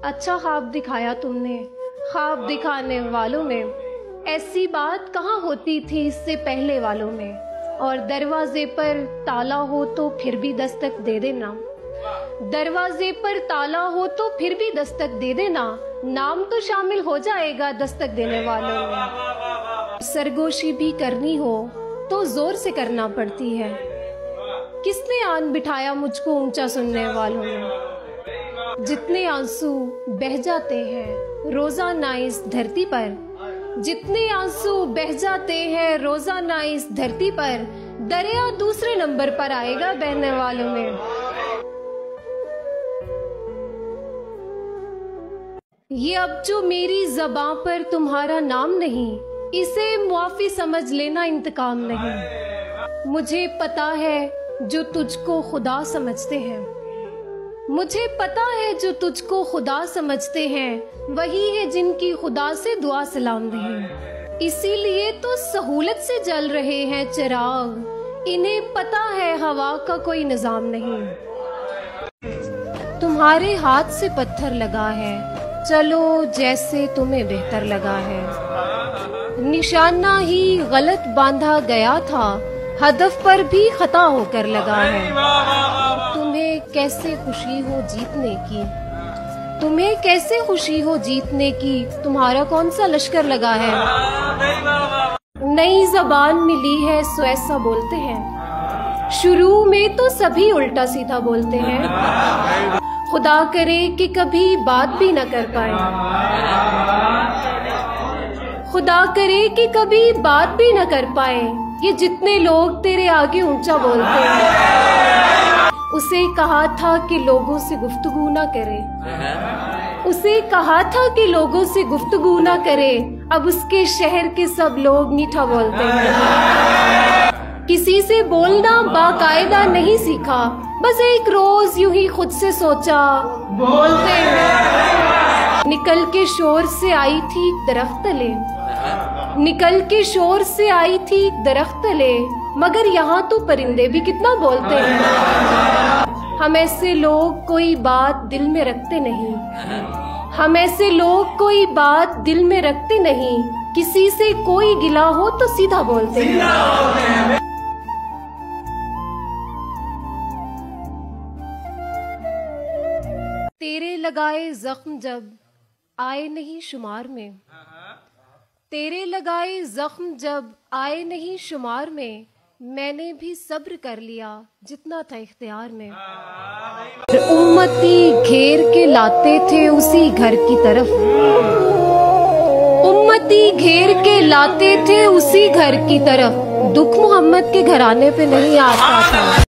अच्छा ख्वाब दिखाया तुमने, ख्वाब दिखाने वालों में ऐसी बात कहाँ होती थी इससे पहले वालों में। और दरवाजे पर ताला हो तो फिर भी दस्तक दे देना, दरवाजे पर ताला हो तो फिर भी दस्तक दे देना, नाम तो शामिल हो जाएगा दस्तक देने वालों में। सरगोशी भी करनी हो तो जोर से करना पड़ती है, किसने आन बिठाया मुझको ऊंचा सुनने वालों में। जितने आंसू बह जाते हैं रोजाना इस धरती पर, जितने आंसू बह जाते हैं रोजाना इस धरती पर, दरिया दूसरे नंबर पर आएगा बहने वालों में। ये अब जो मेरी ज़बां पर तुम्हारा नाम नहीं, इसे मुआफी समझ लेना इंतकाम नहीं। मुझे पता है जो तुझको खुदा समझते हैं, मुझे पता है जो तुझको खुदा समझते हैं, वही है जिनकी खुदा से दुआ सलाम नहीं। इसीलिए तो सहूलत से जल रहे हैं चिराग, इन्हें पता है हवा का कोई निजाम नहीं। तुम्हारे हाथ से पत्थर लगा है, चलो जैसे तुम्हें बेहतर लगा है। निशाना ही गलत बांधा गया था, हदफ पर भी खता होकर लगा है। तुम्हें कैसे खुशी हो जीतने की, तुम्हें कैसे खुशी हो जीतने की, तुम्हारा कौन सा लश्कर लगा है। नई जबान मिली है सो ऐसा बोलते हैं, शुरू में तो सभी उल्टा सीधा बोलते हैं। खुदा करे कि कभी बात भी न कर पाए, खुदा करे कि कभी बात भी न कर पाए, ये जितने लोग तेरे आगे ऊंचा बोलते हैं। उसे कहा था कि लोगों से गुफ्तगू ना करे, उसे कहा था कि लोगों से गुफ्तगू ना करे, अब उसके शहर के सब लोग मीठा बोलते हैं। किसी से बोलना बाकायदा नहीं सीखा, बस एक रोज यूं ही खुद से सोचा बोलते हैं। निकल के शोर से आई थी दरख्त तले, निकल के शोर से आई थी दरख्त तले, मगर यहाँ तो परिंदे भी कितना बोलते हैं। हम ऐसे लोग कोई बात दिल में रखते नहीं, हम ऐसे लोग कोई बात दिल में रखते नहीं, किसी से कोई गिला हो तो सीधा बोलते हैं। तेरे लगाए जख्म जब आए नहीं शुमार में, तेरे लगाए जख्म जब आए नहीं शुमार में, मैंने भी सब्र कर लिया जितना था इख्तियार में। उम्मती घेर के लाते थे उसी घर की तरफ, उम्मती घेर के लाते थे उसी घर की तरफ, दुख मोहम्मद के घराने पे नहीं आता था।